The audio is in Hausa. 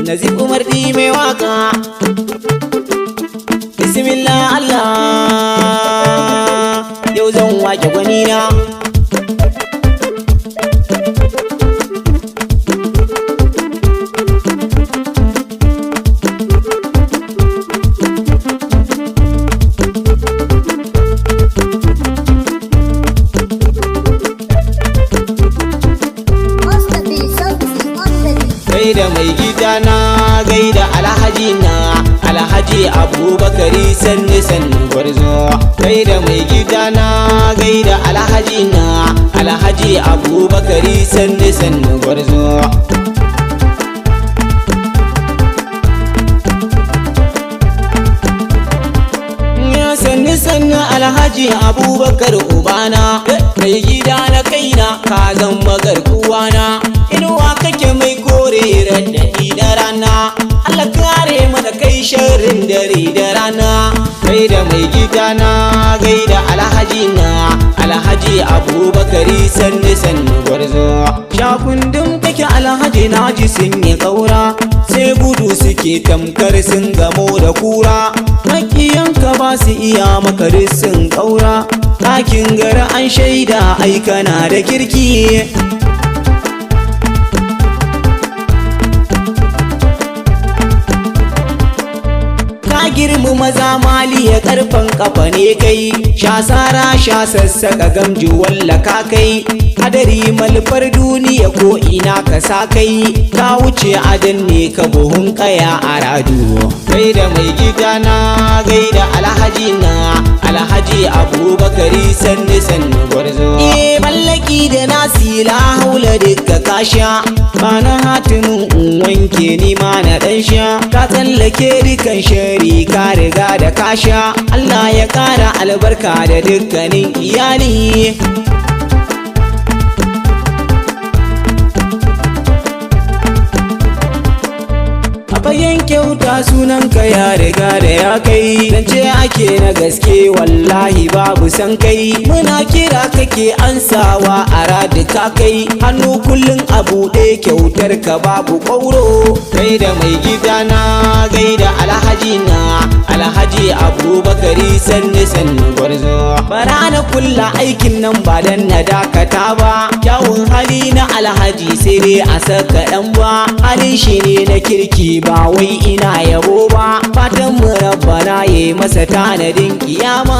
Nazif Umar di mai waka. Bismillah Allah, yau zan wake gwanina. Gaida mai gidana, gaida alhaji na, alhaji Abubakari sanni sanni gwarzo. Gaida mai gidana, gaida alhaji na, alhaji Abubakari sanni sanni gwarzo. Sanni sanni alhaji Abubakar ubana, mai gida na kaina ka zama garkuwana. Inuwa kake mai kore raɗaɗi da rana, Allah kare mana kai sharrin dare da rana. Gaida mai gidana, gaida alhaji na, alhaji Abubakari sanni sanni gwarzo. Shakundum kake alhaji naji sun yi ƙaura, sai gudu suke tamkar sun gamo da kura. Makiyanka ba su iya maka sun ƙaura, ɗakin gara an shaida aikana da kirki. Girmu maza mali ya karfan kafa ne kai, sha sara sha sassaka gamji wallaka kai. Hadari malfar duniya ko ina ka sa kai, ka wuce adan ne ka buhun kaya a radu. Gaida mai gidana, gaida alhaji na, alhaji Abubakari sanni sanni gwarzo. Mallaki da nasila haula duka kasha, bana hatimin in wanke ni ma na dan sha. Ka tsallake dukan shari ka riga da kasha, Allah ya kara albarka da dukkanin iyali. Bayan kyauta sunanka ya riga da ya kai, zance ake na gaske wallahi babu san kai. Muna kira kake ansawa a radika kai, hannu kullum a buɗe kyautar ka babu ƙwauro. Gaida mai gidana, gaida alhaji na, alhaji Abubakari sanni sanni gwarzo. Bara na kulla aikin nan ba dan na dakata ba, kyawun hali na alhaji sai dai a saka ɗan ba. Halin shi ne na kirki ba wai ina yabo ba, fatan mu rabbana yayi masa tanadin kiyama.